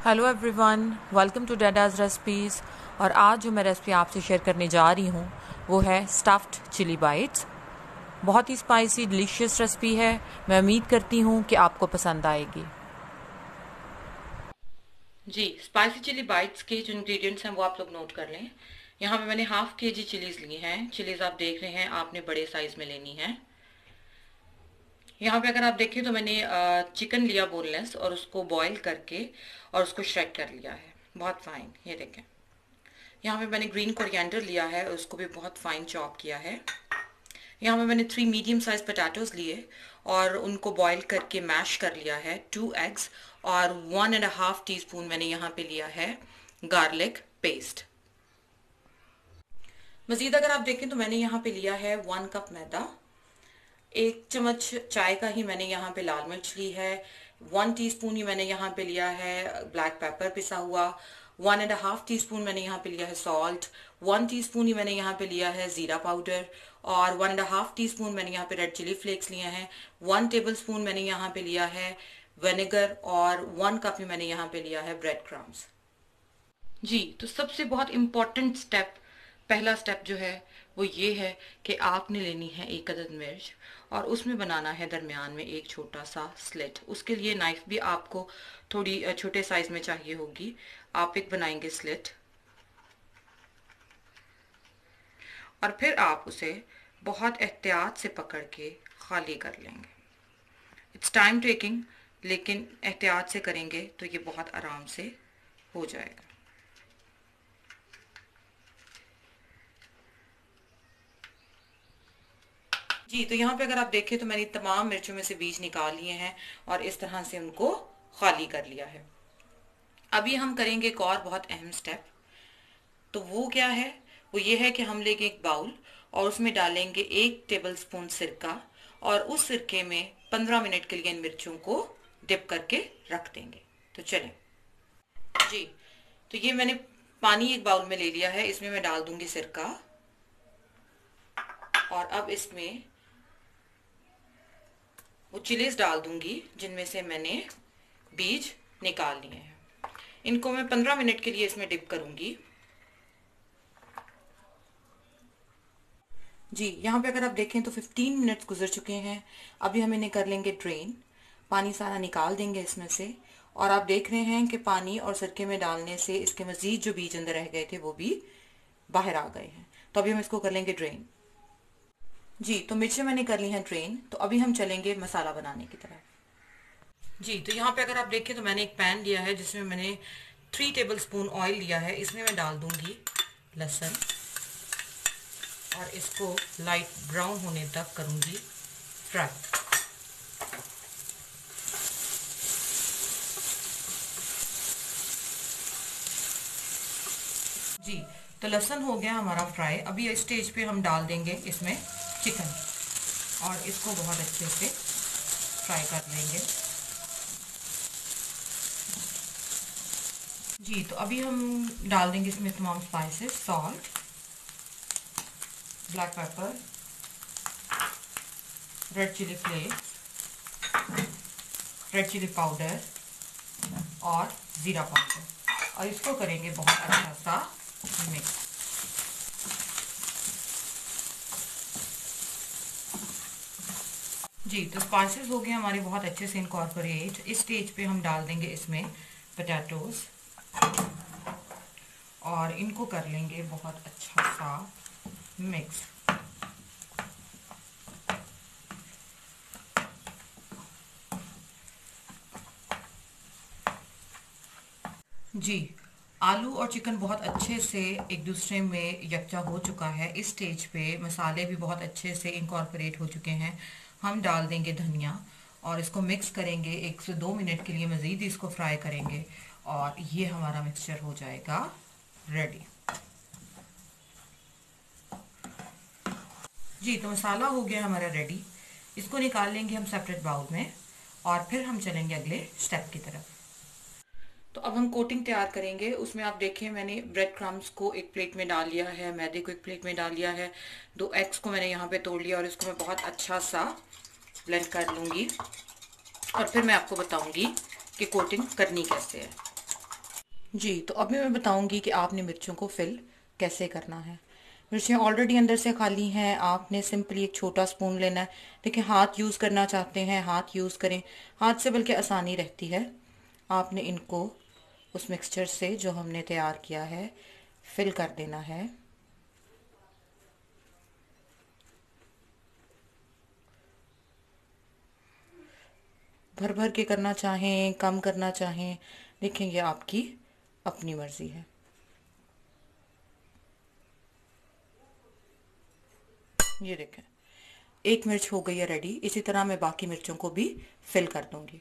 Hello everyone, welcome to Dada's recipes. और आज जो मैं रेसिपी आपसे शेयर करने जा रही हूँ वो है स्टफ्ड चिली बाइट्स। बहुत ही स्पाइसी डिलीशियस रेसिपी है। मैं उम्मीद करती हूँ कि आपको पसंद आएगी। जी, स्पाइसी चिली बाइट्स के जो इंग्रेडिएंट्स हैं वो आप लोग नोट कर लें। यहाँ पे मैंने हाफ के जी चिलीज़ ली हैं। चिलीज़ आप देख रहे हैं, आपने बड़े साइज़ में लेनी है। यहाँ पे अगर आप देखें तो मैंने चिकन लिया बोनलेस और उसको बॉईल करके और उसको श्रेड कर लिया है बहुत फाइन। ये देखें, यहाँ पे मैंने ग्रीन कोरिएंडर लिया है और उसको भी बहुत फाइन चॉप किया है। यहाँ पे मैंने 3 मीडियम साइज पोटैटोज लिए और उनको बॉईल करके मैश कर लिया है। 2 एग्स और 1.5 टीस्पून मैंने यहाँ पे लिया है गार्लिक पेस्ट। मज़ीद अगर आप देखें तो मैंने यहाँ पे लिया है 1 कप मैदा, 1 चम्मच चाय का ही मैंने यहाँ पे लाल मिर्च ली है, 1 टीस्पून ही मैंने यहाँ पे लिया है ब्लैक पेपर पिसा हुआ, 1.5 टीस्पून मैंने यहाँ पे लिया है सॉल्ट, 1 टीस्पून ही मैंने यहाँ पे लिया है ज़ीरा पाउडर और 1.5 टीस्पून मैंने यहाँ पे रेड चिली फ्लेक्स लिए हैं, 1 टेबल स्पून मैंने यहाँ पे लिया है विनेगर और 1 कप ही मैंने यहाँ पे लिया है ब्रेड क्रम्स। जी, तो सबसे बहुत इम्पॉर्टेंट स्टेप, पहला स्टेप जो है वो ये है कि आपने लेनी है 1 अदद मिर्च और उसमें बनाना है दरमियान में एक छोटा सा स्लिट। उसके लिए नाइफ भी आपको थोड़ी छोटे साइज में चाहिए होगी। आप एक बनाएंगे स्लिट और फिर आप उसे बहुत एहतियात से पकड़ के खाली कर लेंगे। इट्स टाइम टेकिंग, लेकिन एहतियात से करेंगे तो ये बहुत आराम से हो जाएगा। जी, तो यहाँ पे अगर आप देखें तो मैंने तमाम मिर्चों में से बीज निकाल लिए हैं और इस तरह से उनको खाली कर लिया है। अभी हम करेंगे एक और बहुत अहम स्टेप। तो वो क्या है? वो ये है कि हम लेंगे एक बाउल और उसमें डालेंगे 1 टेबल स्पून सिरका और उस सिरके में 15 मिनट के लिए इन मिर्चों को डिप करके रख देंगे। तो चलें जी, तो ये मैंने पानी एक बाउल में ले लिया है, इसमें मैं डाल दूंगी सिरका और अब इसमें वो चिलीज डाल दूंगी जिनमें से मैंने बीज निकाल लिए हैं। इनको मैं 15 मिनट के लिए इसमें डिप करूंगी। जी, यहाँ पे अगर आप देखें तो 15 मिनट्स गुजर चुके हैं। अभी हम इन्हें कर लेंगे ड्रेन, पानी सारा निकाल देंगे इसमें से। और आप देख रहे हैं कि पानी और सिरके में डालने से इसके मजीद जो बीज अंदर रह गए थे वो भी बाहर आ गए हैं। तो अभी हम इसको कर लेंगे ड्रेन। जी, तो मिर्चें मैंने कर ली हैं ड्रेन। तो अभी हम चलेंगे मसाला बनाने की तरफ। जी, तो यहाँ पे अगर आप देखें तो मैंने एक पैन लिया है जिसमें मैंने 3 टेबल स्पून ऑयल लिया है। इसमें मैं डाल दूंगी लहसुन और इसको लाइट ब्राउन होने तक करूंगी फ्राई। जी, तो लहसुन हो गया हमारा फ्राई। अभी इस स्टेज पे हम डाल देंगे इसमें चिकन और इसको बहुत अच्छे से फ्राई कर लेंगे। जी, तो अभी हम डाल देंगे इसमें तमाम spices, salt, black pepper, red chilli flakes, red chilli powder और ज़ीरा पाउडर और इसको करेंगे बहुत अच्छा सा मिक्स। जी, तो स्पाइसेस हो गए हमारे बहुत अच्छे से इनकॉर्पोरेट। इस स्टेज पे हम डाल देंगे इसमें पोटैटोज और इनको कर लेंगे बहुत अच्छा सा मिक्स। जी, आलू और चिकन बहुत अच्छे से एक दूसरे में यकजा हो चुका है। इस स्टेज पे मसाले भी बहुत अच्छे से इनकॉर्पोरेट हो चुके हैं। हम डाल देंगे धनिया और इसको मिक्स करेंगे 1 से 2 मिनट के लिए, मज़ीद इसको फ्राई करेंगे और ये हमारा मिक्सचर हो जाएगा रेडी। जी, तो मसाला हो गया हमारा रेडी। इसको निकाल लेंगे हम सेपरेट बाउल में और फिर हम चलेंगे अगले स्टेप की तरफ। तो अब हम कोटिंग तैयार करेंगे। उसमें आप देखें मैंने ब्रेड क्रम्स को एक प्लेट में डाल लिया है, मैदे को एक प्लेट में डाल लिया है, 2 एग्स को मैंने यहाँ पे तोड़ लिया और इसको मैं बहुत अच्छा सा ब्लेंड कर लूँगी और फिर मैं आपको बताऊँगी कि कोटिंग करनी कैसे है। जी, तो अभी मैं बताऊंगी कि आपने मिर्चों को फिल कैसे करना है। मिर्चें ऑलरेडी अंदर से खाली हैं, आपने सिंपली एक छोटा स्पून लेना है। देखिए, हाथ यूज़ करना चाहते हैं हाथ यूज़ करें, हाथ से बल्कि आसानी रहती है। आपने इनको उस मिक्सचर से जो हमने तैयार किया है फिल कर देना है। भर भर के करना चाहें, कम करना चाहें, देखेंगे आपकी अपनी मर्जी है। ये देखें, एक मिर्च हो गई है रेडी। इसी तरह मैं बाकी मिर्चों को भी फिल कर दूंगी।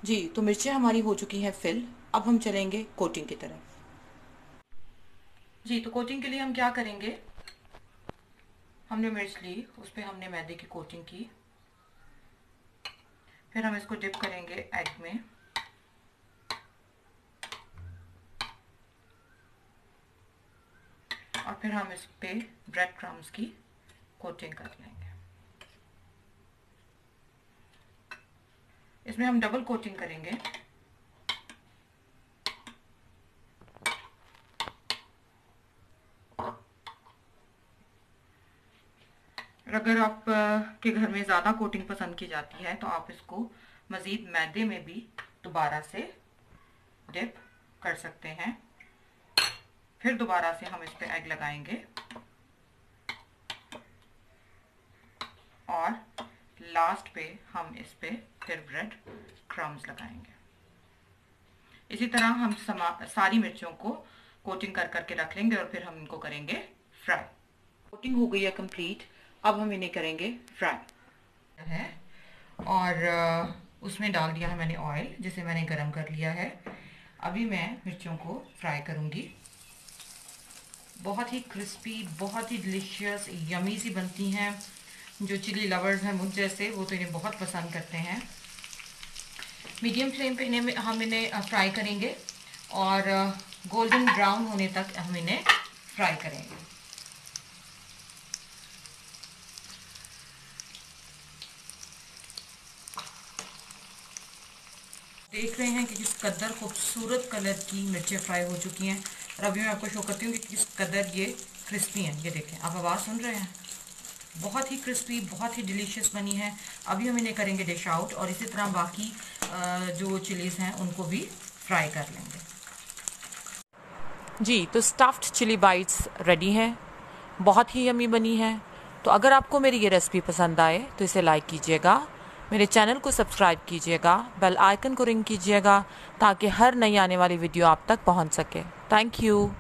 जी, तो मिर्चें हमारी हो चुकी हैं फिल। अब हम चलेंगे कोटिंग की तरफ। जी, तो कोटिंग के लिए हम क्या करेंगे, हमने मिर्च ली, उस पर हमने मैदे की कोटिंग की, फिर हम इसको डिप करेंगे एग में, और फिर हम इस पे ब्रेड क्रम्स की कोटिंग कर लेंगे। इसमें हम डबल कोटिंग करेंगे। अगर आप के घर में ज़्यादा कोटिंग पसंद की जाती है तो आप इसको मज़ीद मैदे में भी दोबारा से डिप कर सकते हैं। फिर दोबारा से हम इस पे एग लगाएंगे और लास्ट पे हम इस पे फिर ब्रेड क्रम्स लगाएंगे। इसी तरह हम सारी मिर्चों को कोटिंग कर करके रख लेंगे और फिर हम इनको करेंगे फ्राई। कोटिंग हो गई है कंप्लीट, अब हम इन्हें करेंगे फ्राई है। और उसमें डाल दिया है मैंने ऑयल, जिसे मैंने गरम कर लिया है। अभी मैं मिर्चों को फ्राई करूंगी। बहुत ही क्रिस्पी, बहुत ही डिलीशियस, यमी सी बनती हैं। जो चिली लवर्स हैं मुझ जैसे, वो तो इन्हें बहुत पसंद करते हैं। मीडियम फ्लेम पे हम इन्हें फ्राई करेंगे और गोल्डन ब्राउन होने तक हम इन्हें फ्राई करेंगे। देख रहे हैं कि किस कदर खूबसूरत कलर की मिर्चें फ्राई हो चुकी हैं। और अभी मैं आपको शो करती हूँ कि किस कदर ये क्रिस्पी हैं। ये देखें, आप आवाज़ सुन रहे हैं, बहुत ही क्रिस्पी, बहुत ही डिलीशियस बनी है। अभी हम इन्हें करेंगे डिश आउट और इसी तरह बाकी जो चिलीज़ हैं उनको भी फ्राई कर लेंगे। जी, तो स्टफ्ड चिली बाइट्स रेडी हैं, बहुत ही यमी बनी है। तो अगर आपको मेरी ये रेसिपी पसंद आए तो इसे लाइक कीजिएगा, मेरे चैनल को सब्सक्राइब कीजिएगा, बेल आइकन को रिंग कीजिएगा ताकि हर नई आने वाली वीडियो आप तक पहुंच सके। Thank you.